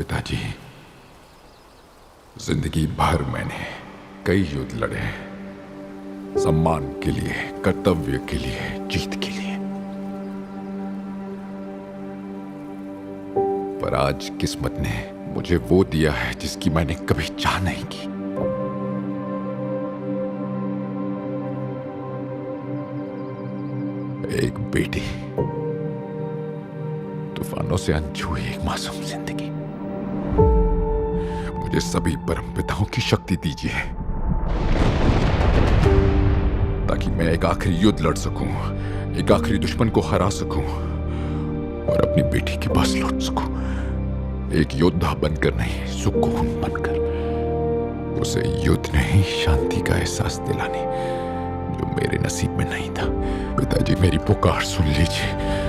पिताजी, जिंदगी भर मैंने कई युद्ध लड़े, सम्मान के लिए, कर्तव्य के लिए, जीत के लिए। पर आज किस्मत ने मुझे वो दिया है जिसकी मैंने कभी चाह नहीं की। एक बेटी, तूफानों से अनछुई एक मासूम जिंदगी। मुझे सभी परम पिताओं की शक्ति दीजिए ताकि मैं एक आखिरी युद्ध लड़ सकूं, एक आखिरी दुश्मन को हरा सकूं और अपनी बेटी के पास लौट सकूं। एक योद्धा बनकर नहीं, सुकून बनकर। उसे युद्ध नहीं, शांति का एहसास दिलाने जो मेरे नसीब में नहीं था। पिताजी, मेरी पुकार सुन लीजिए।